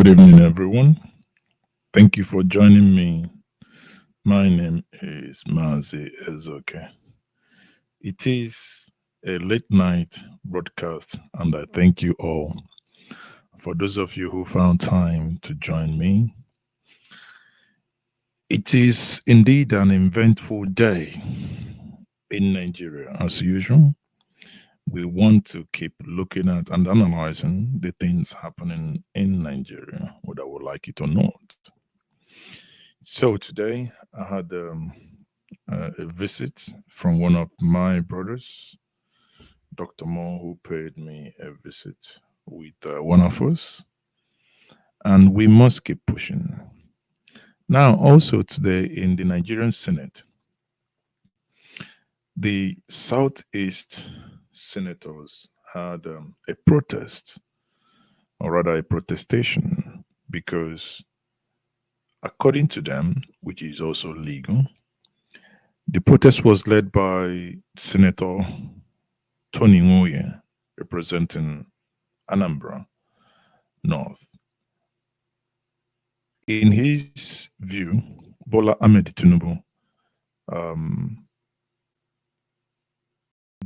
evening, everyone. Thank you for joining me. My name is Mazi Ezoke. It is a late night broadcast, and I thank you all. For those of you who found time to join me, it is indeed an eventful day in Nigeria. As usual, we want to keep looking at and analyzing the things happening in Nigeria, whether we like it or not. So today I had a visit from one of my brothers, Dr. Moore, who paid me a visit with one of us, and we must keep pushing. Now, also today in the Nigerian Senate, the Southeast senators had a protest, or rather a protestation, because according to them, which is also legal, the protest was led by Senator Tony Ngoye, representing Anambra North. In his view, Bola Ahmed Tinubu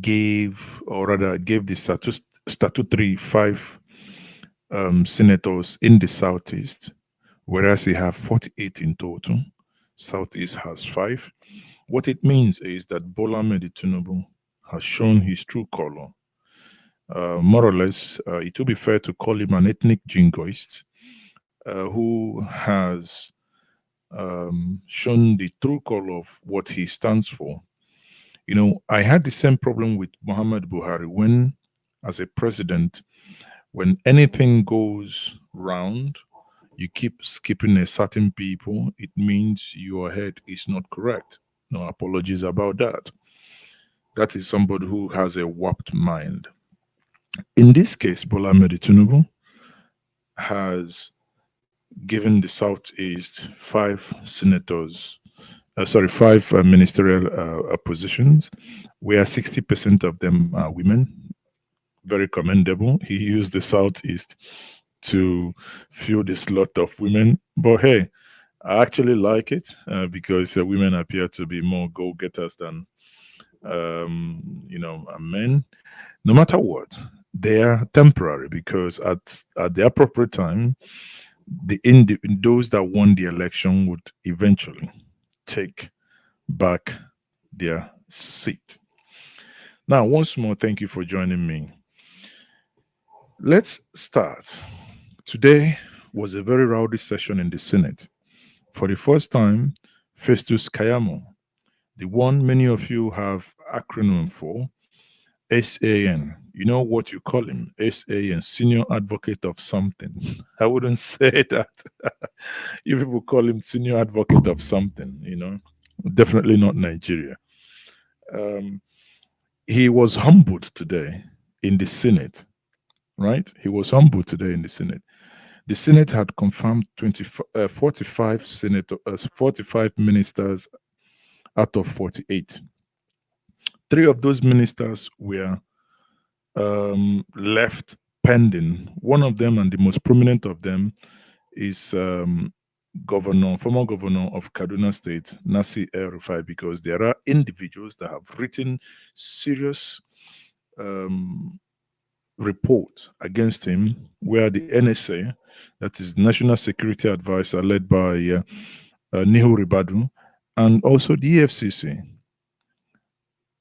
gave the statutory five senators in the Southeast, whereas he have 48 in total. Southeast has 5. What it means is that Bola Ahmed Tinubu has shown his true color. More or less, it would be fair to call him an ethnic jingoist who has shown the true color of what he stands for. You know, I had the same problem with Muhammad Buhari when, as a president, when anything goes round, you keep skipping a certain people, it means your head is not correct. No apologies about that. That is somebody who has a warped mind. In this case, Bola Ahmed Tinubu has given the Southeast 5 senators, five ministerial positions, where 60% of them are women. Very commendable. He used the Southeast to fill this lot of women. But hey, I actually like it because women appear to be more go-getters than men. No matter what, they are temporary because at the appropriate time, those that won the election would eventually take back their seat. Now, once more, thank you for joining me. Let's start. Today was a very rowdy session in the Senate. For the first time, Festus Keyamo, the one many of you have acronym for, SAN. You know what you call him? SAN, Senior Advocate of something. I wouldn't say that. You people call him Senior Advocate of something, Definitely not Nigeria. He was humbled today in the Senate, right? He was humbled today in the Senate. The Senate had confirmed 45 senators, 45 ministers out of 48. 3 of those ministers were left pending. One of them, and the most prominent of them, is former governor of Kaduna State, El-Rufai, because there are individuals that have written serious report against him, where the NSA, that is National Security Advisor, led by Nihu Ribadu, and also the EFCC,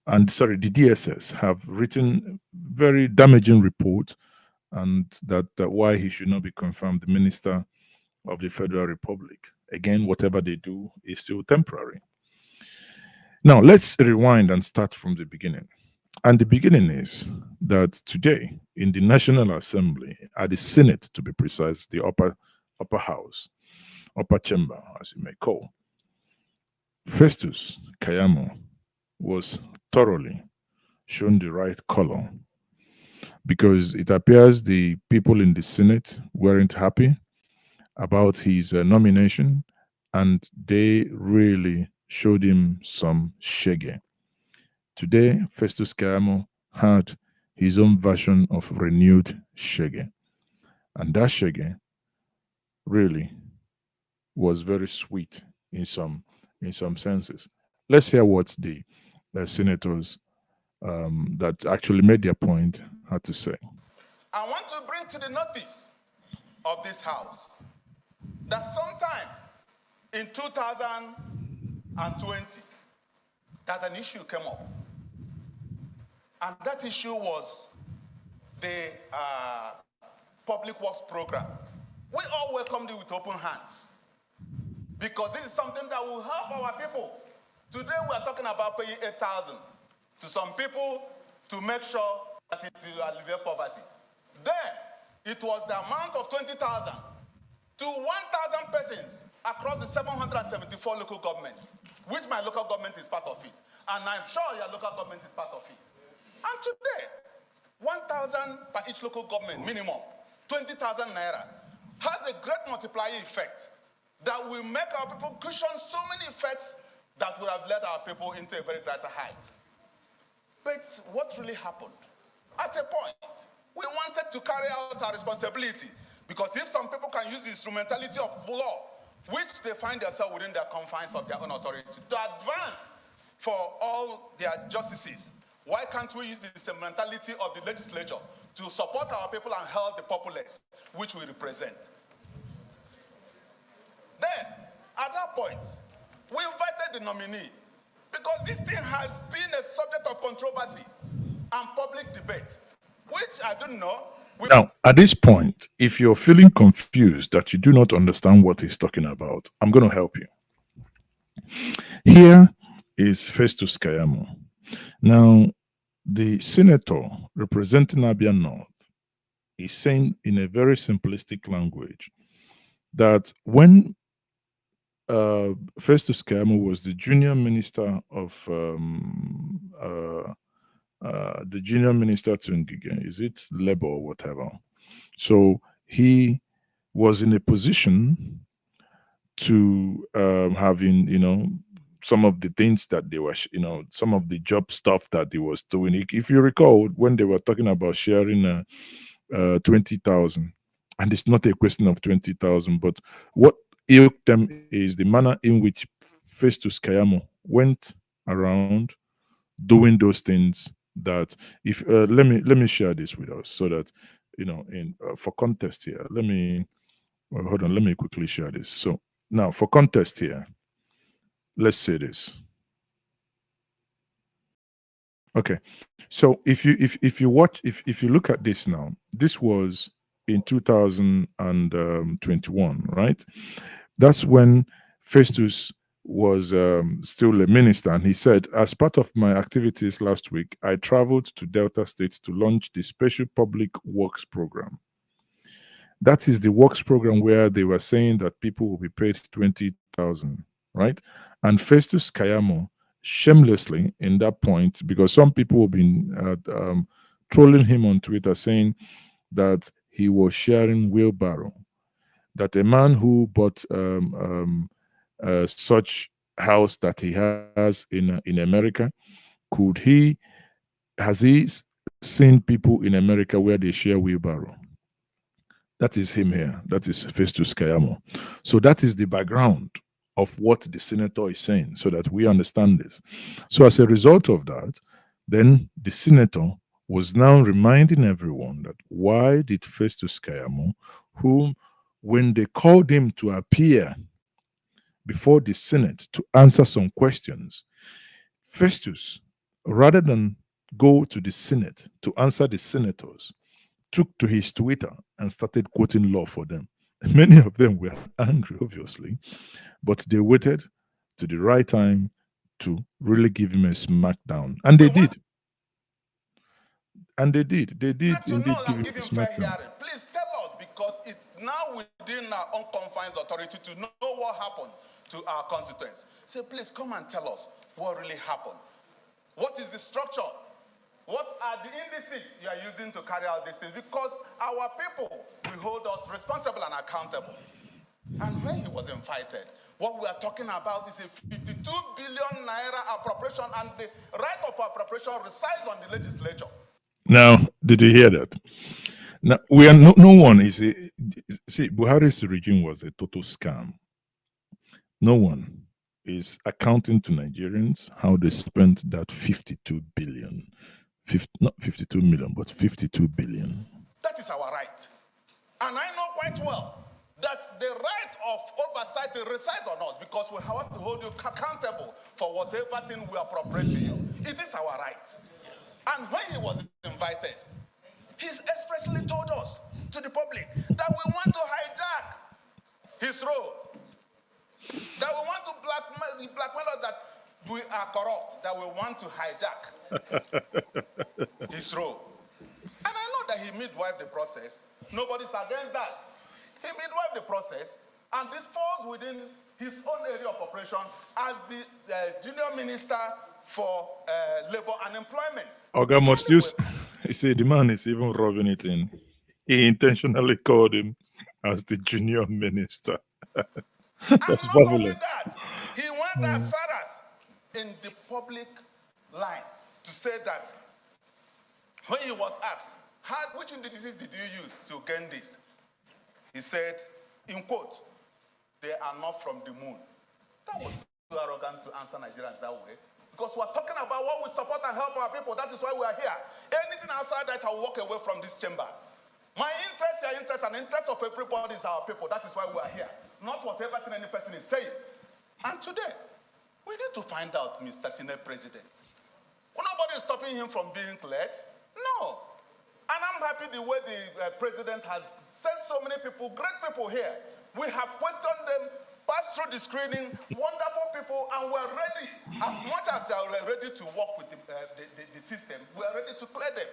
the DSS, have written very damaging report, and that why he should not be confirmed the Minister of the Federal Republic. Again, whatever they do is still temporary. Now, let's rewind and start from the beginning. And the beginning is that today, in the National Assembly, at the Senate to be precise, the upper house, upper chamber, as you may call, Festus Keyamo was thoroughly shown the right color, because it appears the people in the Senate weren't happy about his nomination, and they really showed him some shege. Today, Festus Keyamo had his own version of renewed shege, and that shege really was very sweet in some senses. Let's hear what the senators that actually made their point had to say. I want to bring to the notice of this House that sometime in 2020 that an issue came up, and that issue was the public works program. We all welcomed it with open hands because this is something that will help our people. Today we are talking about paying 8,000 to some people to make sure that it will alleviate poverty. Then it was the amount of 20,000 to 1,000 persons across the 774 local governments, which my local government is part of it. And I'm sure your local government is part of it. And today, 1,000 per each local government minimum, 20,000 naira, has a great multiplier effect that will make our people cushion so many effects that would have led our people into a very greater height. But what really happened? At a point, we wanted to carry out our responsibility, because if some people can use the instrumentality of law, which they find themselves within their confines of their own authority, to advance for all their justices, why can't we use the instrumentality of the legislature to support our people and help the populace, which we represent? Then, at that point, we invited the nominee, because this thing has been a subject of controversy and public debate, which I don't know. Now, at this point, if you're feeling confused that you do not understand what he's talking about, I'm going to help you. Here is Festus Keyamo. Now, the senator representing Abia North is saying in a very simplistic language that when Festus Keyamo was the junior minister of the junior minister to Ngige, is it labor or whatever? So he was in a position to having, some of the things that they were, some of the job stuff that he was doing. If you recall, when they were talking about sharing 20,000, and it's not a question of 20,000, but what ilked them is the manner in which Festus Keyamo went around doing those things. That if let me share this with us so that in for context here, hold on, let me quickly share this. So now for context here, let's say this. Okay, so if you watch, if you look at this now, this was in 2021, right? That's when Festus was still a minister, and he said, as part of my activities last week, I traveled to Delta State to launch the Special Public Works Program. That is the works program where they were saying that people will be paid 20,000, right? And Festus Keyamo shamelessly in that point, because some people have been trolling him on Twitter saying that he was sharing wheelbarrow, that a man who bought such house that he has in America, has he seen people in America where they share wheelbarrow? That is him here. That is Festus Keyamo. So that is the background of what the senator is saying, so that we understand this. So as a result of that, then the senator was now reminding everyone that why did Festus Keyamo, whom when they called him to appear before the Senate to answer some questions, Festus, rather than go to the Senate to answer the senators, took to his Twitter and started quoting law for them. Many of them were angry, obviously, but they waited to the right time to really give him a smackdown. And they did. And they did. They did indeed give him a smackdown. Please tell us, because it's now within our own confines authority to know what happened to our constituents. Say, please come and tell us what really happened. What is the structure? What are the indices you are using to carry out these things? Because our people will hold us responsible and accountable. And when he was invited, what we are talking about is a 52 billion naira appropriation, and the right of appropriation resides on the legislature. Now, did you hear that? Now, we are no one is a, see, Buhari's regime was a total scam. No one is accounting to Nigerians how they spent that 52 billion, not 52 million, but 52 billion. That is our right. And I know quite well that the right of oversight resides on us because we have to hold you accountable for whatever thing we appropriate to you. It is our right. And when he was invited, he expressly told us, to the public, that we want to hijack his role, that we want to blackmail us, that we are corrupt, that we want to hijack his role. And I know that he midwifed the process. Nobody's against that. He midwifed the process, and this falls within his own area of operation as the junior minister for labor and employment. Oga must use, you see, the man is even rubbing it in. He intentionally called him as the junior minister. That's and not only marvelous. that, he went as far as in the public line to say that when he was asked, which indices did you use to gain this? He said, in quote, they are not from the moon. That was too arrogant to answer Nigerians that way. Because we're talking about what we support and help our people. That is why we are here. Anything outside that, I'll walk away from this chamber. My interest, your interest, and the interest of everybody is our people. That is why we are here. Not whatever thing any person is saying. And today, we need to find out, Mr. Senate President. Nobody is stopping him from being cleared. No. And I'm happy the way the president has sent so many people, great people here. We have questioned them, passed through the screening, wonderful people, and we're ready. As much as they are ready to work with the system, we are ready to clear them.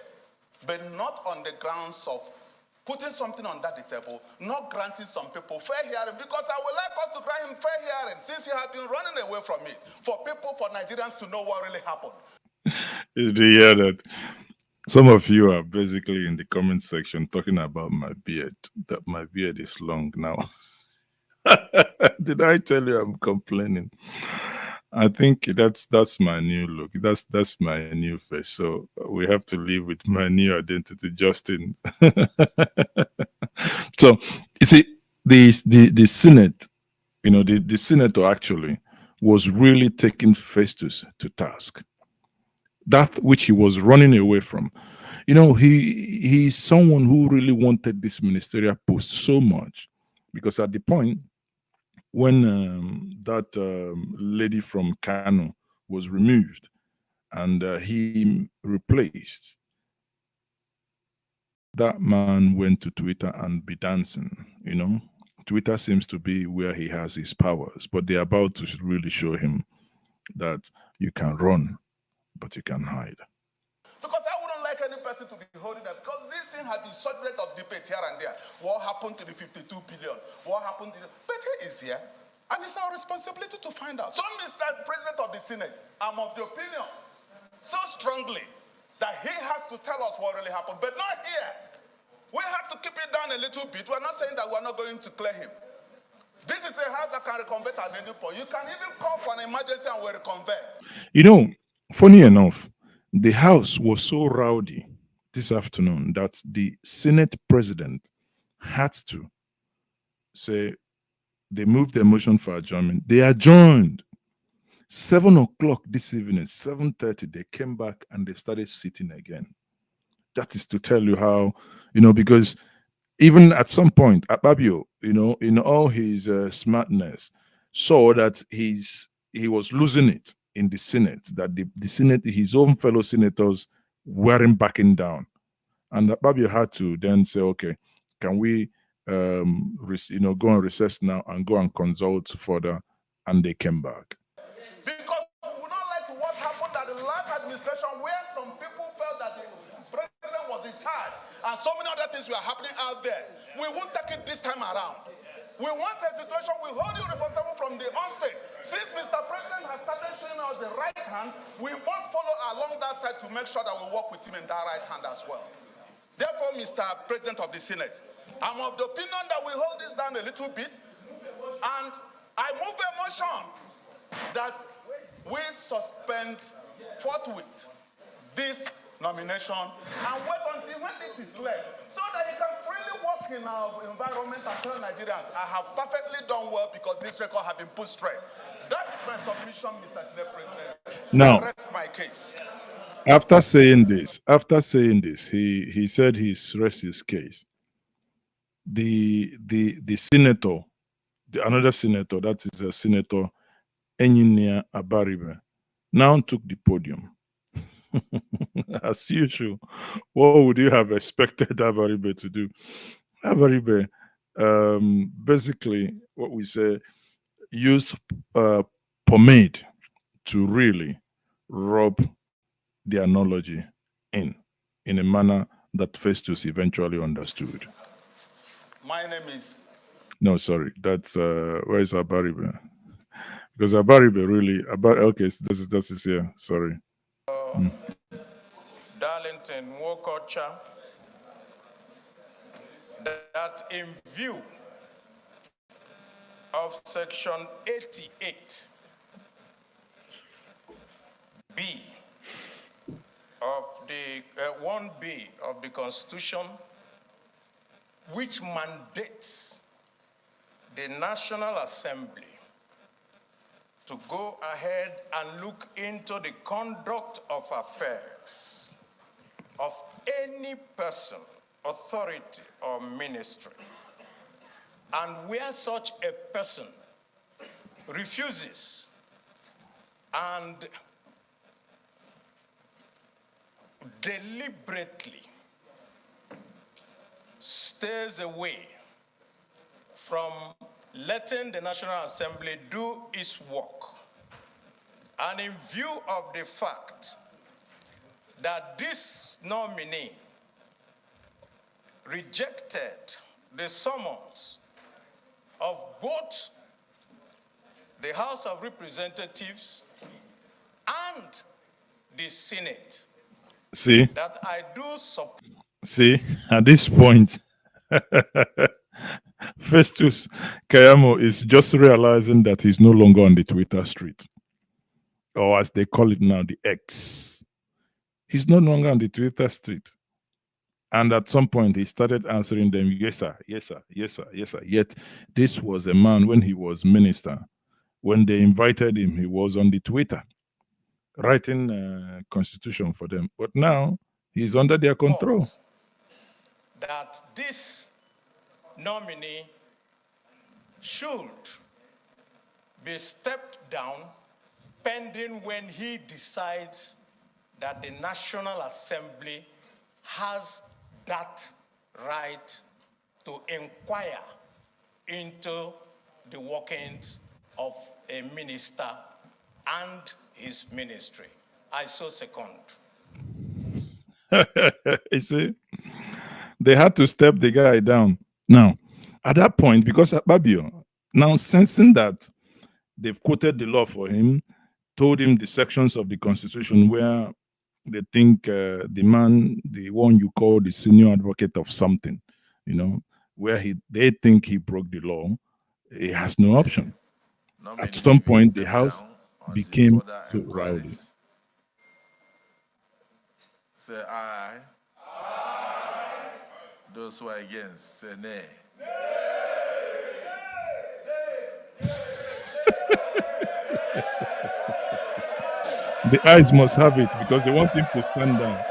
But not on the grounds of putting something on that table, not granting some people fair hearing, because I would like us to grant him fair hearing, since he has been running away from it, for people, for Nigerians to know what really happened. Did you hear that? Some of you are basically in the comment section talking about my beard, that my beard is long now. Did I tell you I'm complaining? I think that's my new look. That's my new face. So we have to live with my new identity, Justin. So you see, the Senate, the senator actually was really taking Festus to task. That which he was running away from. He's someone who really wanted this ministerial post so much, because at the point when that lady from Kano was removed and he replaced, that man went to Twitter and be dancing. Twitter seems to be where he has his powers, but they're about to really show him that you can run, but you can hide. Because I wouldn't like any person to be holding that, because this thing has been subject of debate here and there. What happened to the 52 billion? What happened to but he is here, and it's our responsibility to find out. So, Mr. President of the Senate, I'm of the opinion so strongly that he has to tell us what really happened, but not here. We have to keep it down a little bit. We're not saying that we're not going to clear him. This is a house that can reconvert at any point. You can even call for an emergency and we'll reconvert. Funny enough, the House was so rowdy this afternoon that the Senate president had to say they moved the motion for adjournment. They adjourned. 7 o'clock this evening, 7:30, they came back and they started sitting again. That is to tell you how, because even at some point, Akpabio, in all his smartness, saw that he was losing it in the Senate, that the Senate, his own fellow senators weren't backing down. And Akpabio had to then say, okay, can we go on recess now and go and consult further? And they came back. Because we would not like what happened at the last administration, where some people felt that the president was in charge and so many other things were happening out there. We won't take it this time around. We want a situation, we hold you responsible from the onset. Since Mr. President has started showing us the right hand, we must follow along that side to make sure that we work with him in that right hand as well. Therefore, Mr. President of the Senate, I'm of the opinion that we hold this down a little bit, and I move a motion that we suspend forthwith this nomination and wait until when this is clear so that you can freely work in our environment and tell Nigerians, I have perfectly done well because this record has been put straight. That is my submission, Mr. Senate President. Now, I rest my case. After saying this, he said he's rest his case. The senator, another senator, that is a Senator Engineer Abaribe, now took the podium. As usual, what would you have expected Abaribe to do? Abaribe, basically, what we say, used pomade to really rub the analogy in a manner that Festus eventually understood. My name is... No, sorry, that's where is Abaribe? Because Abaribe really okay, so this is here. Sorry. Darlington Wokocha, that in view of Section 88 B of the 1B of the Constitution, which mandates the National Assembly to go ahead and look into the conduct of affairs of any person, authority, or ministry. And where such a person refuses and deliberately stays away from letting the National Assembly do its work, and in view of the fact that this nominee rejected the summons of both the House of Representatives and the Senate, see, that I do support. See, at this point, Festus Keyamo is just realizing that he's no longer on the Twitter street, or as they call it now, the X. He's no longer on the Twitter street. And at some point, he started answering them, yes, sir, yes, sir, yes, sir, yes, sir. Yet, this was a man when he was minister. When they invited him, he was on the Twitter, writing constitution for them. But now, he's under their control. That this nominee should be stepped down pending when he decides that the National Assembly has that right to inquire into the workings of a minister and his ministry. I so second. You see, they had to step the guy down. Now, at that point, because Babio, now sensing that they've quoted the law for him, told him the sections of the Constitution where they think the man, the one you call the senior advocate of something, you know, where they think he broke the law, he has no option. At some point, the House became too rowdy. Say aye. Those who are against, say nay. The eyes must have it because they want him to stand down.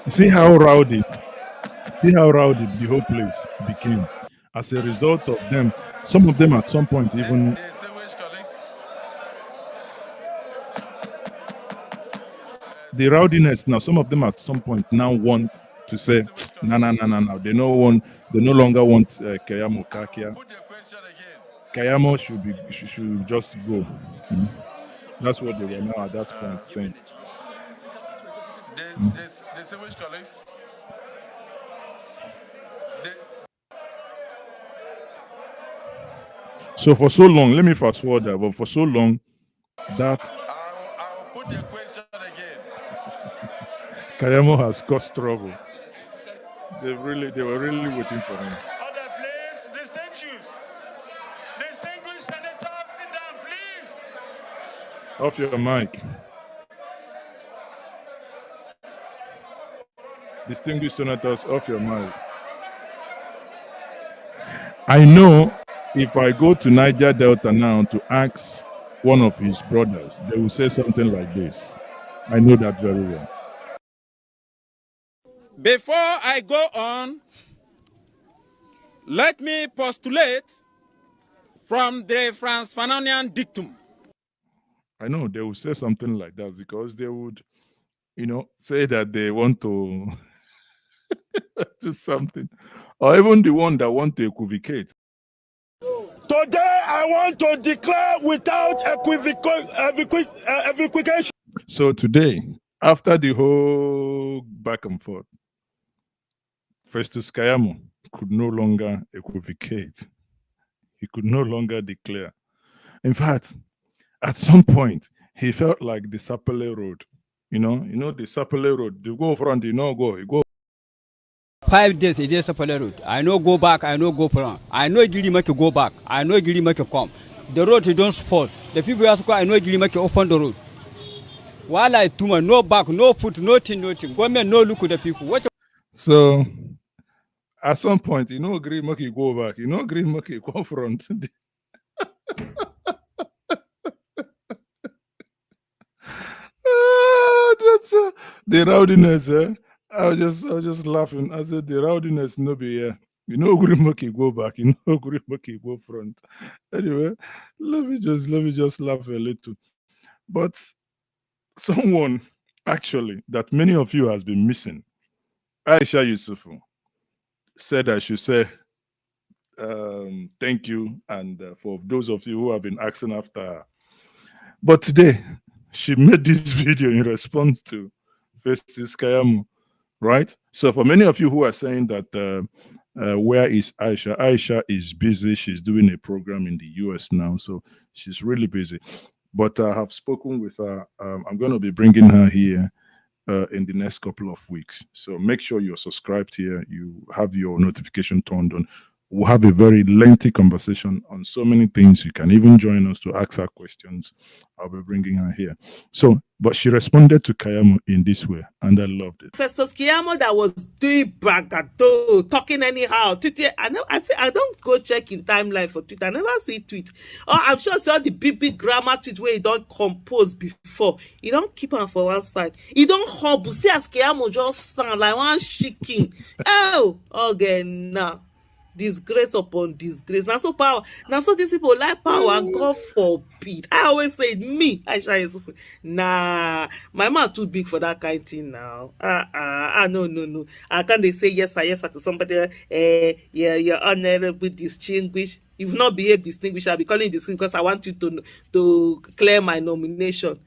See how rowdy the whole place became as a result of them. Some of them at some point even the rowdiness now, some of them at some point now want to say, no. They no longer want Keyamo Kakia. Keyamo should just go. That's what they were now at that point saying. The distinguished colleagues, So for so long, let me fast forward that, but for so long, that I will put the question again. Keyamo has caused trouble. They were really waiting for him. Order, please. Distinguished senators, sit down, please. Off your mic. Distinguished senators, off your mic. I know if I go to Niger Delta now to ask one of his brothers, they will say something like this. I know that very well. Before I go on, let me postulate from the Franz Fanonian dictum. I know they will say something like that because they would, say that they want to do something, or even the one that want to equivocate. Today, I want to declare without equivocation. So today, after the whole back and forth, Festus Keyamo could no longer equivocate. He could no longer declare. In fact, at some point, he felt like the Sapele Road. The Sapele Road. You go front, you go. 5 days it is Sapele Road. I know go back, I know go front. I know Giri make you go back. I know Giri make you come. The road you don't spoil. The people ask I know Giri make you open the road. While I do no back, no foot, nothing. Government no look at the people. What? So at some point, agree make you go back. Agree make you go front. That's the rowdiness. I was just laughing. I said the rowdiness no be here. Agree make you go back. Agree make you go front. Anyway, let me just laugh a little. But someone actually that many of you has been missing, Aisha Yusufu, said I should say thank you, and for those of you who have been asking after her. But today, she made this video in response to Festus Keyamo, right? So for many of you who are saying that, where is Aisha? Aisha is busy. She's doing a program in the US now, so she's really busy. But I have spoken with her. I'm going to be bringing her here in the next couple of weeks. So make sure you're subscribed here. You have your notification turned on. We'll have a very lengthy conversation on so many things. You can even join us to ask her questions. I'll be bringing her here. So, but she responded to Keyamo in this way, and I loved it. Festus Keyamo that was doing bragato, talking anyhow. I say I don't go check in timeline for Twitter. I never see tweet. Oh, I'm sure it's all the big grammar tweet where you don't compose before. You don't keep on for one side. You don't humble. See as Keyamo just sound like one shaking. Oh, okay, now. Disgrace upon disgrace. Now so power. Now so these people like power. God forbid. I always say me. Nah, my mouth too big for that kind of thing now. No. I can't they say yes sir to somebody. Yeah, you're honorable, distinguished. If not behave distinguished, I'll be calling you distinguished because I want you to clear my nomination.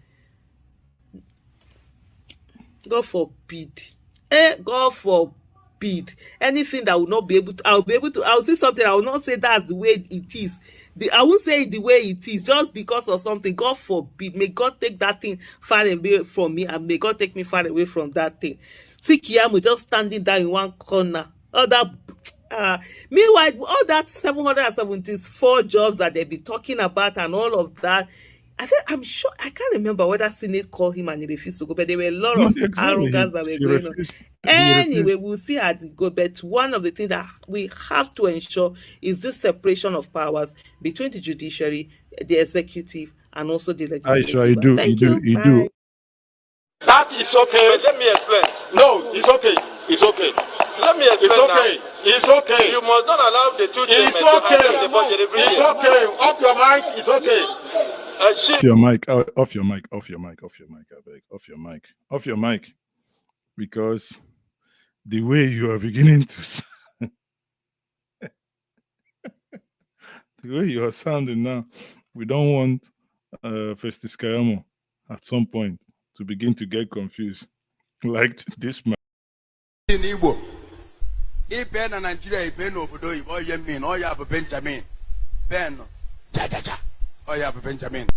God forbid. God forbid. Anything that will not be able to, I'll say something, I will not say that's the way it is. I won't say it the way it is just because of something. God forbid. May God take that thing far away from me, and may God take me far away from that thing. See Keyamo just standing there in one corner. Meanwhile, all that 774 jobs that they've been talking about and all of that, I'm sure, I can't remember whether Senate called him and he refused to go, but there were a lot of arrogance that were going on. Anyway, we'll see how it goes. But one of the things that we have to ensure is this separation of powers between the judiciary, the executive, and also the legislative. Aisha, you do. That is okay. But let me explain. No, it's okay. It's okay. Let me explain. It's okay. Now. It's okay. You must not allow the two It's to okay. handle the budget every It's year. okay. Off your mic. It's okay. Off your mic, off your mic, I beg. Off your mic. Because the way you are beginning to the way you are sounding now, we don't want Festus Keyamo at some point to begin to get confused. Like this man. In Igbo, ibe na Nigeria ibe na obodo Igbo oye mean oya bụ Benjamin. Ben, ja. Oya bụ Benjamin.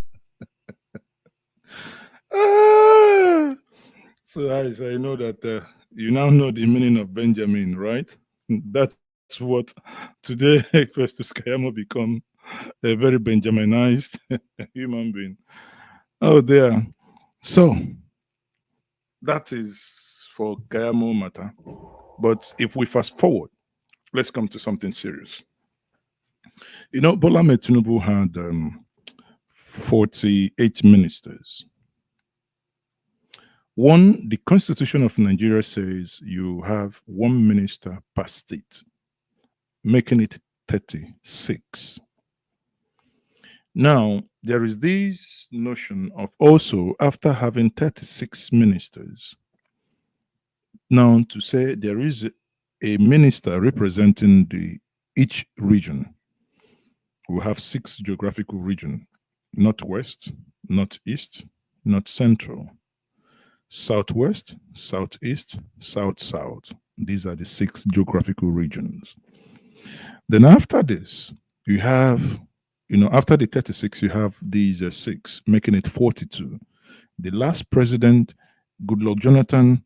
So I know that you now know the meaning of Benjamin, right? That's what today Festus Keyamo become a very Benjaminized human being. Oh dear. So that is for Keyamo matter. But if we fast forward, let's come to something serious. You know, Bola Ahmed Tinubu had 48 ministers. One, the Constitution of Nigeria says you have one minister per state, making it 36. Now, there is this notion of also, after having 36 ministers, now to say there is a minister representing each region. We have 6 geographical regions: Northwest, Northeast, North Central, Southwest, Southeast, South-South. These are the 6 geographical regions. Then after this, you have, after the 36, you have these 6, making it 42. The last president, Goodluck Jonathan,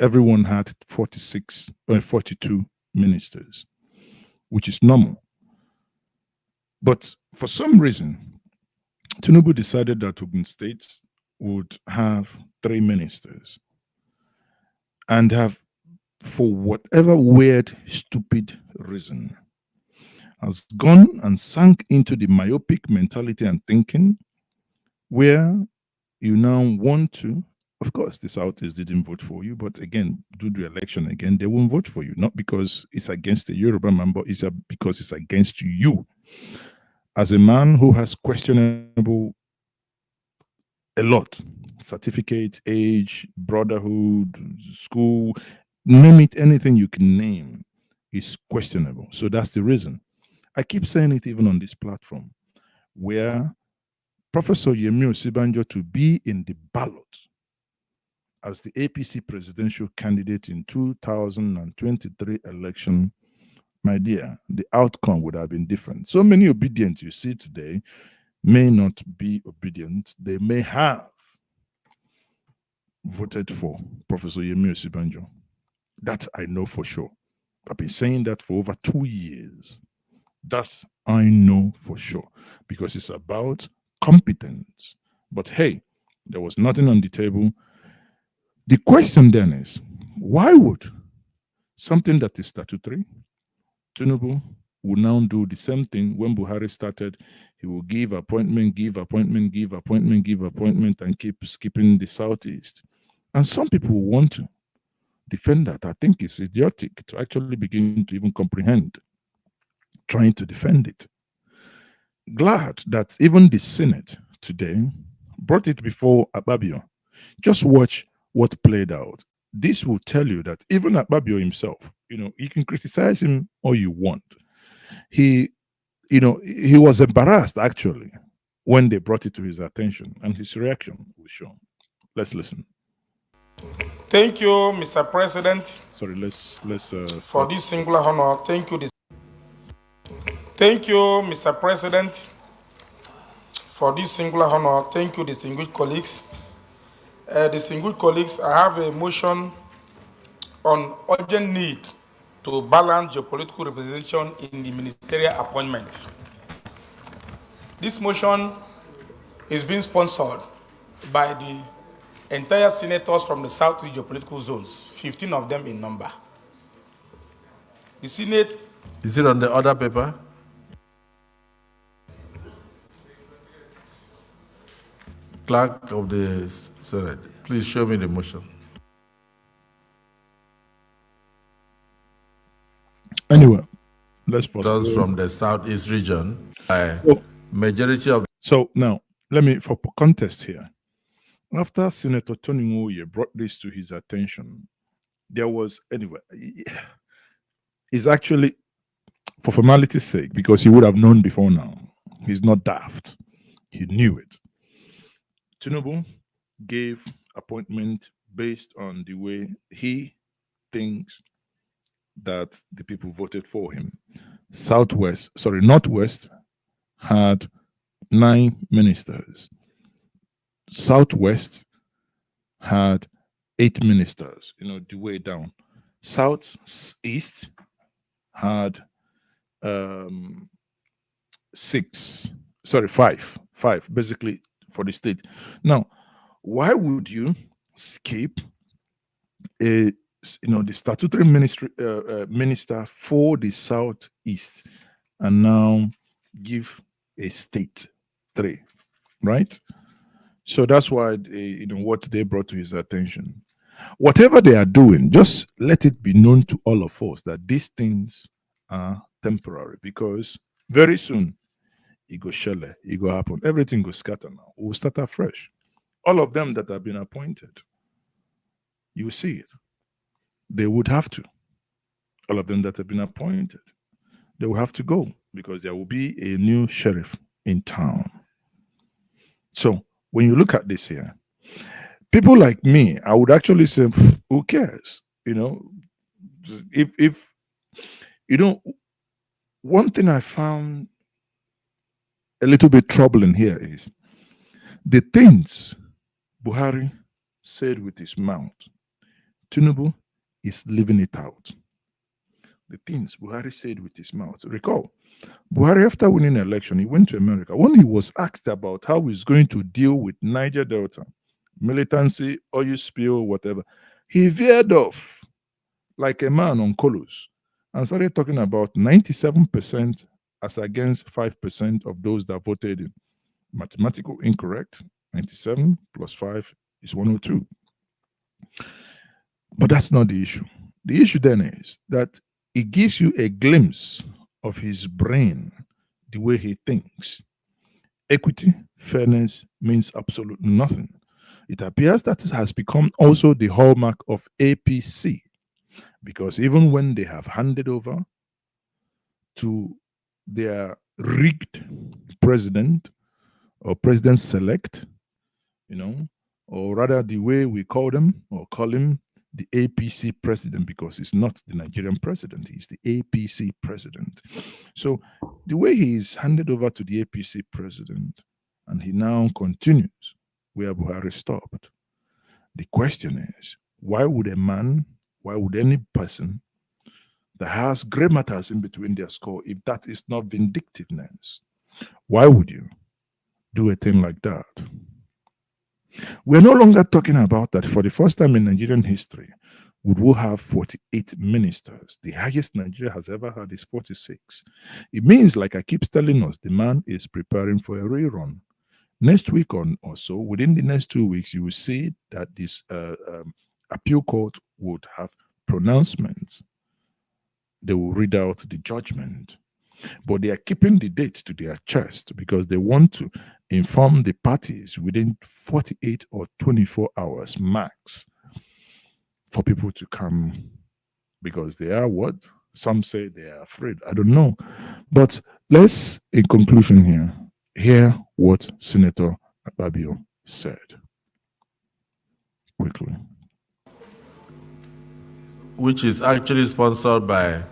everyone had 42 ministers, which is normal. But for some reason, Tinubu decided that Ogun State would have 3 ministers and have, for whatever weird, stupid reason, has gone and sank into the myopic mentality and thinking where you now want to, of course, the Southeast didn't vote for you, but again, do the election again, they won't vote for you, not because it's against the Yoruba man, but it's because it's against you. As a man who has questionable a lot, certificate, age, brotherhood, school, name it, anything you can name is questionable. So that's the reason. I keep saying it even on this platform, where Professor Yemi Osibanjo to be in the ballot as the APC presidential candidate in 2023 election, my dear, the outcome would have been different. So many obedient you see today may not be obedient. They may have voted for Professor Yemi Osibanjo. That I know for sure. I've been saying that for over 2 years. That I know for sure, because it's about competence. But hey, there was nothing on the table. The question then is, why would something that is statutory, Tinubu will now do the same thing? When Buhari started, he will give appointment, and keep skipping the Southeast. And some people want to defend that. I think it's idiotic to actually begin to even comprehend trying to defend it. Glad that even the Senate today brought it before Akpabio. Just watch what played out. This will tell you that even Akpabio himself, you can criticize him all you want. He was embarrassed actually when they brought it to his attention, and his reaction was shown. Let's listen. Thank you, Mr. President. Sorry, let's for this singular honor. Thank you. Thank you, Mr. President, for this singular honor. Thank you, distinguished colleagues. Distinguished colleagues, I have a motion on urgent need to balance geopolitical representation in the ministerial appointment. This motion is being sponsored by the entire senators from the Southeast geopolitical zones, 15 of them in number. The Senate... Is it on the other paper? Clerk of the Senate, please show me the motion. Anyway, let's pause. Those from the Southeast region, majority of... So now, let me, for context here, after Senator Tony Nwoye brought this to his attention, there was, anyway, it's actually, for formality's sake, because he would have known before now. He's not daft. He knew it. Tinubu gave appointment based on the way he thinks that the people voted for him. Northwest had 9 ministers. Southwest had 8 ministers, the way down. Southeast had 5 basically for the state. Now, why would you skip the statutory minister for the Southeast and now give a state 3, right? So that's why what they brought to his attention. Whatever they are doing, just let it be known to all of us that these things are temporary, because very soon it go shell, it go happen, everything go scatter now. We'll start afresh. All of them that have been appointed, you see it. They would have to. All of them that have been appointed, they will have to go, because there will be a new sheriff in town. So when you look at this here, people like me, I would actually say, who cares? If one thing I found a little bit troubling here is the things Buhari said with his mouth. Tinubu is leaving it out. The things Buhari said with his mouth. Recall, Buhari, after winning the election, he went to America. When he was asked about how he's going to deal with Niger Delta, militancy, oil spill, whatever, he veered off like a man on colors and started talking about 97% as against 5% of those that voted in. Mathematical incorrect. 97 plus 5 is 102. But that's not the issue. The issue then is that it gives you a glimpse of his brain, the way he thinks. Equity, fairness means absolutely nothing. It appears that it has become also the hallmark of APC, because even when they have handed over to their rigged president or president-select, or rather the way we call them or call him, the APC president, because he's not the Nigerian president, he's the APC president. So the way he is handed over to the APC president, and he now continues where Buhari stopped. The question is, why would any person that has gray matters in between their skull, if that is not vindictiveness, why would you do a thing like that? We're no longer talking about that. For the first time in Nigerian history, we will have 48 ministers. The highest Nigeria has ever had is 46. It means, like I keep telling us, the man is preparing for a rerun. Next week or so, within the next 2 weeks, you will see that this appeal court would have pronouncements. They will read out the judgment. But they are keeping the date to their chest because they want to inform the parties within 48 or 24 hours max for people to come, because they are what? Some say they are afraid. I don't know. But let's, in conclusion here, hear what Senator Akpabio said. Quickly. Which is actually sponsored by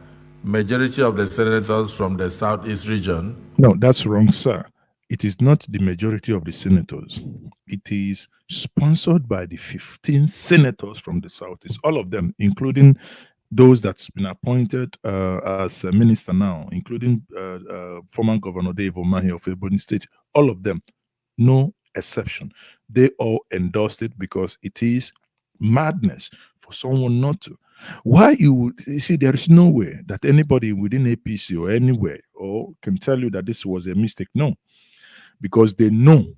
majority of the senators from the Southeast region. No, that's wrong, sir. It is not the majority of the senators. It is sponsored by the 15 senators from the Southeast, all of them, including those that's been appointed as a minister now, including former Governor Dave Umahi of Ebonyi State, all of them, no exception. They all endorsed it because it is madness for someone not to. Why you see, there is no way that anybody within APC or anywhere or can tell you that this was a mistake. No, because they know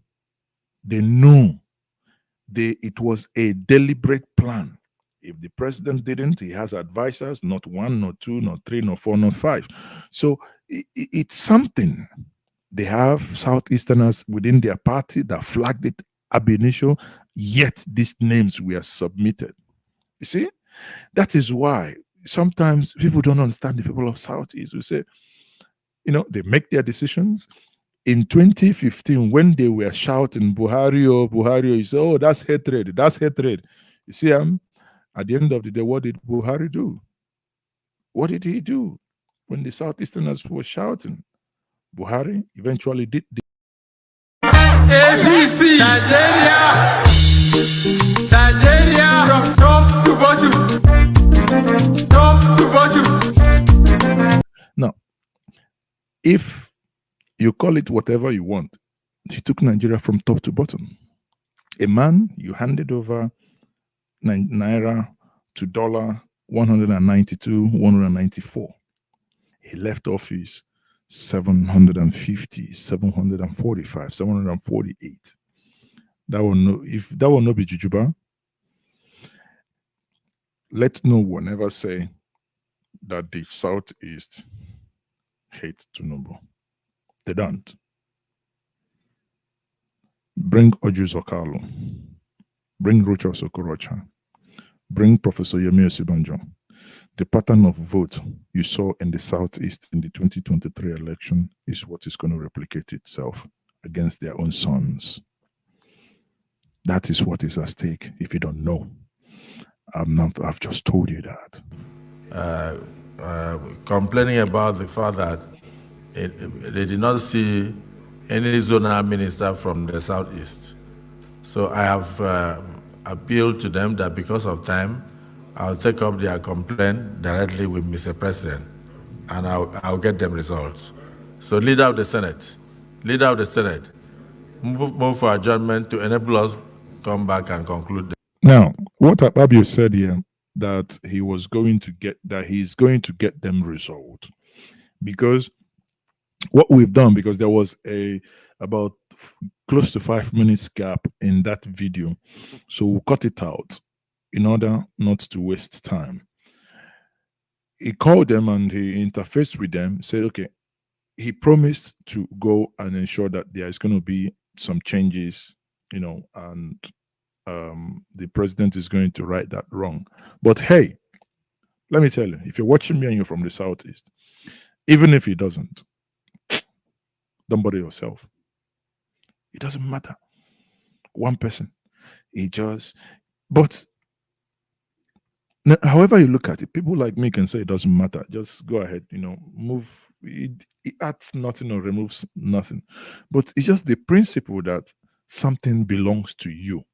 it was a deliberate plan. If the president didn't, he has advisors, not 1, not 2, not 3, not 4, not 5. So it's something. They have Southeasterners within their party that flagged it ab initio, yet these names were submitted. You see? That is why sometimes people don't understand the people of Southeast. We say, they make their decisions. In 2015, when they were shouting Buhari, oh, Buhari, oh, you say, oh, that's hatred, that's hatred. You see, at the end of the day, what did Buhari do? What did he do when the Southeasterners were shouting? Buhari eventually did. ABC, Nigeria, from top to bottom, top to bottom. Now, if you call it whatever you want, he took Nigeria from top to bottom. A man, you handed over naira to dollar 192, 194. He left office 750, 745, 748. That will no, if that will not be Jujuba, let no one ever say that the Southeast hate Tinubu. They don't. Bring Oju Zokalo. Bring Rocha Sokorocha. Bring Professor Yemi Osibanjo. The pattern of vote you saw in the Southeast in the 2023 election is what is going to replicate itself against their own sons. That is what is at stake. If you don't know, I've just told you that. Complaining about the fact that they did not see any zonal minister from the Southeast. So I have appealed to them that because of time, I'll take up their complaint directly with Mr. President, and I'll get them results. So leader of the Senate, move for adjournment to enable us come back and conclude. Now, what Ababio said here, that he's going to get them resolved, because what we've done, because there was about close to 5 minutes gap in that video, so we'll cut it out in order not to waste time. He called them and he interfaced with them, said, okay, he promised to go and ensure that there is going to be some changes, and the president is going to right that wrong. But hey, let me tell you, if you're watching me and you're from the Southeast, even if he doesn't, don't bother yourself. It doesn't matter. One person, but now, however you look at it, people like me can say it doesn't matter. Just go ahead, move. It adds nothing or removes nothing. But it's just the principle that something belongs to you.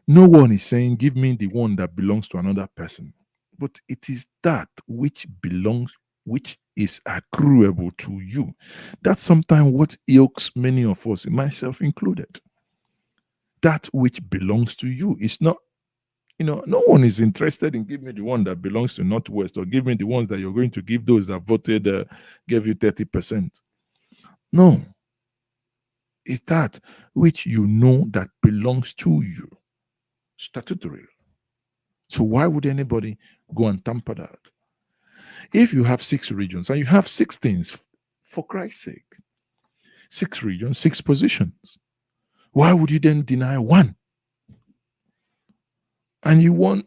No one is saying, give me the one that belongs to another person. But it is that which belongs, which is accruable to you. That's sometimes what ilks many of us, myself included. That which belongs to you is not, no one is interested in giving me the one that belongs to Northwest, or give me the ones that you're going to give those that voted, gave you 30%. No. It's that which that belongs to you, statutory. So why would anybody go and tamper that? If you have 6 regions and you have 6 things, for Christ's sake, 6 regions, 6 positions, why would you then deny one? And you want,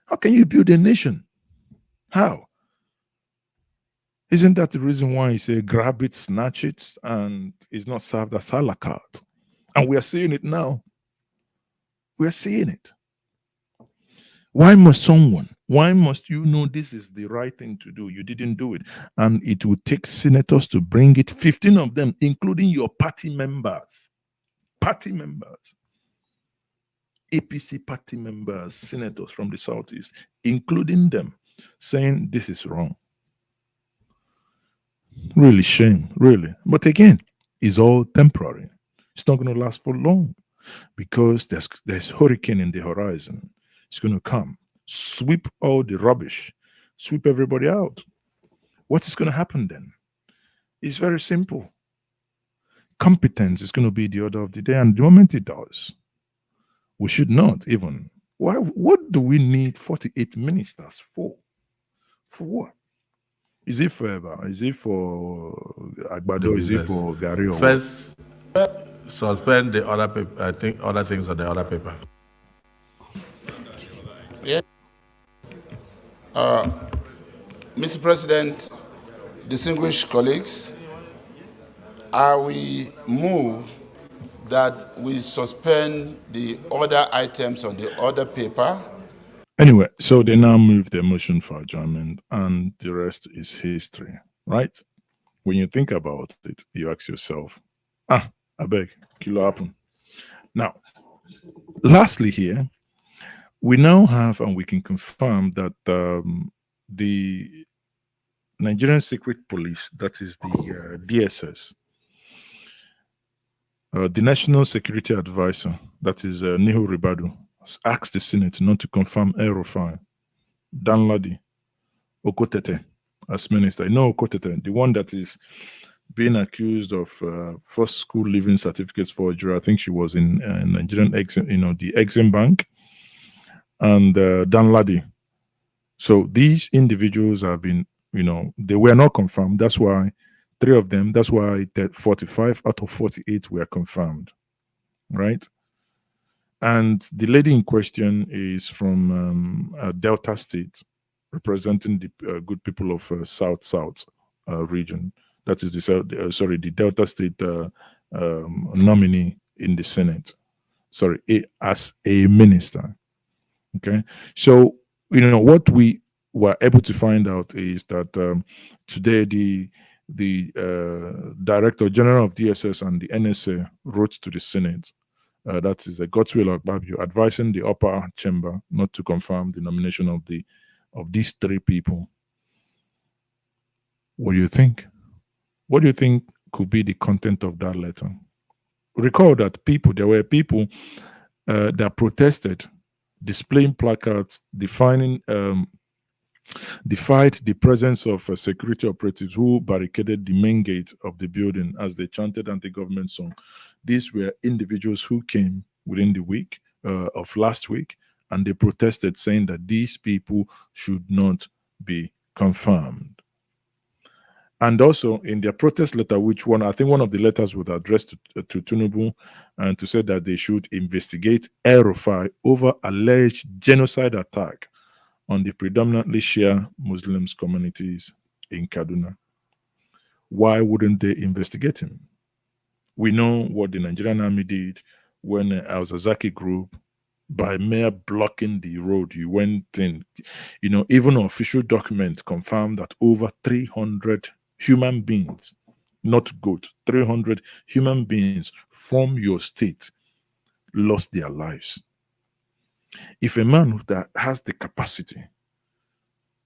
how can you build a nation? How? Isn't that the reason why you say grab it, snatch it, and it's not served as a la carte? And we are seeing it now. We are seeing it. Why must you know this is the right thing to do? You didn't do it. And it will take senators to bring it, 15 of them, including your party members. Party members. APC party members, senators from the Southeast, including them, saying this is wrong. Really shame, really. But again, it's all temporary. It's not going to last for long, because there's hurricane in the horizon. It's going to come, sweep all the rubbish, sweep everybody out. What is going to happen then? It's very simple. Competence is going to be the order of the day, and the moment it does, we should not even. What do we need 48 ministers for? For what? Is it for Agbado? Is it for Gary? First, suspend the other paper. I think other things on the other paper. Yeah. Mr. President, distinguished colleagues, I will move that we suspend the other items on the other paper. Anyway, so they now move their motion for adjournment, and the rest is history, right? When you think about it, you ask yourself, I beg, kilo happen. Now, lastly here, we now have, and we can confirm that the Nigerian Secret Police, that is the DSS, the National Security Advisor, that is Nihu Ribadu, has asked the Senate not to confirm El-Rufai, Danladi, Okotete as minister. You know Okotete, the one that is being accused of first school living certificates forgery. I think she was in Nigerian Exim, the Exim Bank, and Danladi. So these individuals have been, they were not confirmed. That's why 3 of them, that's why 45 out of 48 were confirmed, right? And the lady in question is from Delta State, representing the good people of South region. That is the Delta State nominee in the Senate. As a minister. Okay, so what we were able to find out is that today the Director General of DSS and the NSA wrote to the Senate. That is Godswill Akpabio, advising the upper chamber not to confirm the nomination of these 3 people. What do you think? What do you think could be the content of that letter? Recall that there were people that protested, displaying placards, defied the presence of security operatives who barricaded the main gate of the building as they chanted anti-government song. These were individuals who came within the week of last week, and they protested, saying that these people should not be confirmed. And also in their protest letter, I think one of the letters was addressed to Tinubu, and to say that they should investigate El-Rufai over alleged genocide attack on the predominantly Shia Muslims communities in Kaduna. Why wouldn't they investigate him? We know what the Nigerian army did when Al-Zazaki group, by mere blocking the road, you went in, even official documents confirmed that over 300 human beings, not goats, 300 human beings from your state lost their lives. If a man that has the capacity,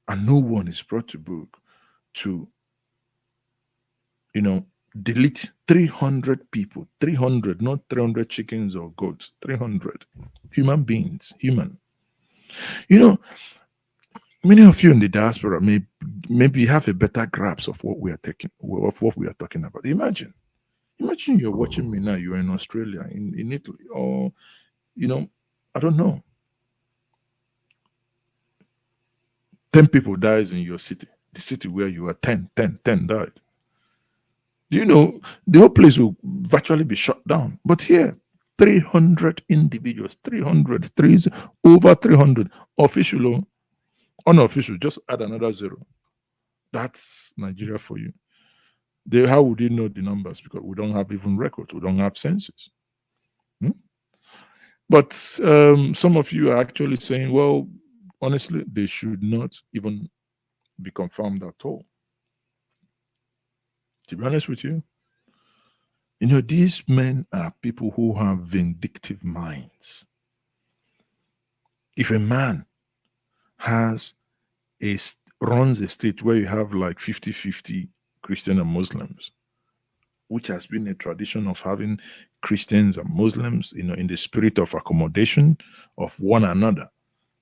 and no one is brought to book to, delete 300 people, 300, not 300 chickens or goats, 300 human beings, many of you in the diaspora maybe have a better grasp of what we are talking about. Imagine you're watching me now, you're in Australia, in Italy, or I don't know. 10 people dies in your city, the city where you are 10 died. The whole place will virtually be shut down. But here, 300 individuals, over 300, official or unofficial, just add another 0. That's Nigeria for you. How would you know the numbers? Because we don't have even records. We don't have census. But some of you are actually saying, well, honestly, they should not even be confirmed at all. To be honest with you, these men are people who have vindictive minds. If a man runs a state where you have like 50-50 Christian and Muslims, which has been a tradition of having Christians and Muslims, in the spirit of accommodation of one another.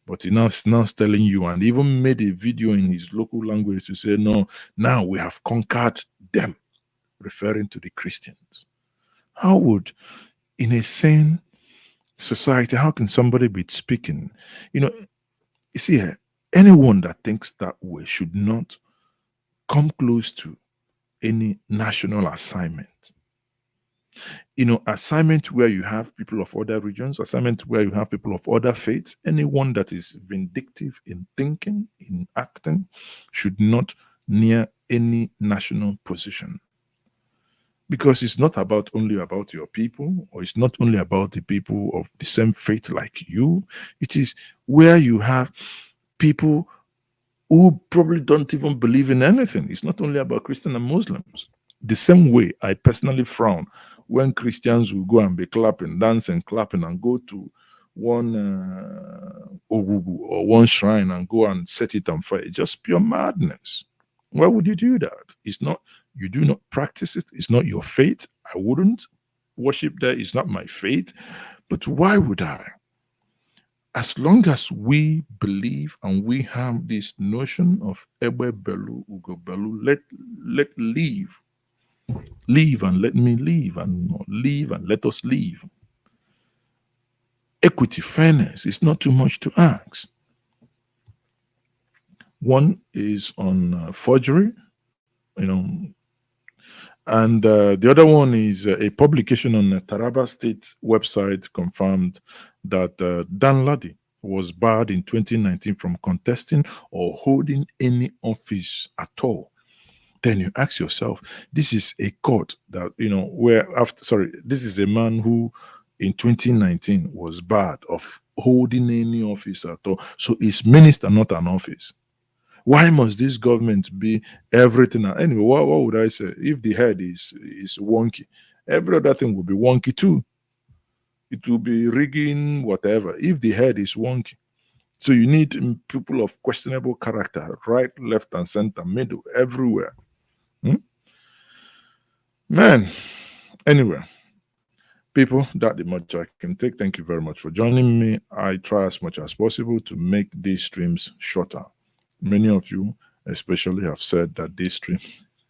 But he now telling you, and even made a video in his local language to say, no, now we have conquered them, referring to the Christians. How would, in a sane society, how can somebody be speaking? You see, anyone that thinks that way should not come close to any national assignment. Assignment where you have people of other regions, assignment where you have people of other faiths, anyone that is vindictive in thinking, in acting, should not near any national position. Because it's not only about your people, or it's not only about the people of the same faith like you. It is where you have people who probably don't even believe in anything. It's not only about Christians and Muslims. The same way I personally frown when Christians will go and be clapping, dancing, clapping, and go to one ogugu or one shrine and go and set it on fire. It's just pure madness. Why would you do that? It's not, you do not practice it. It's not your faith. I wouldn't worship there. It's not my faith. But why would I? As long as we believe and we have this notion of Ebe Belu, Ugo Belu, let live and let me live, and live and let us live. Equity, fairness is not too much to ask. One is on forgery, and the other one is a publication on the Taraba State website confirmed that Dan Ladi was barred in 2019 from contesting or holding any office at all. Then you ask yourself, this is a court that, this is a man who in 2019 was barred of holding any office at all. So is minister not an office? Why must this government be everything? Anyway, what would I say? If the head is wonky, every other thing will be wonky too. It will be rigging, whatever, if the head is wonky. So you need people of questionable character, right, left, and center, middle, everywhere. Man, anyway, people, that's the much I can take. Thank you very much for joining me. I try as much as possible to make these streams shorter. Many of you especially have said that this stream,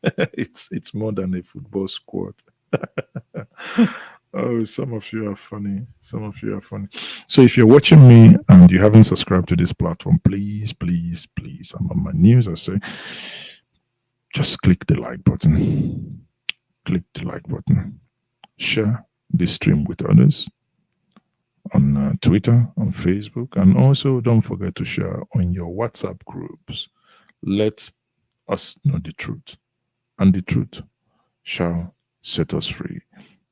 it's more than a football squad. Oh, some of you are funny. Some of you are funny. So if you're watching me and you haven't subscribed to this platform, please, please, please, I'm on my news, I say, just click the like button. Click the like button. Share this stream with others on Twitter, on Facebook, and also don't forget to share on your WhatsApp groups. Let us know the truth, and the truth shall set us free.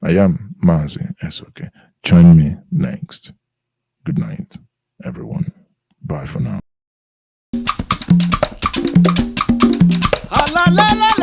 I am Mazi SOK. Join me next. Good night, everyone. Bye for now. La la la.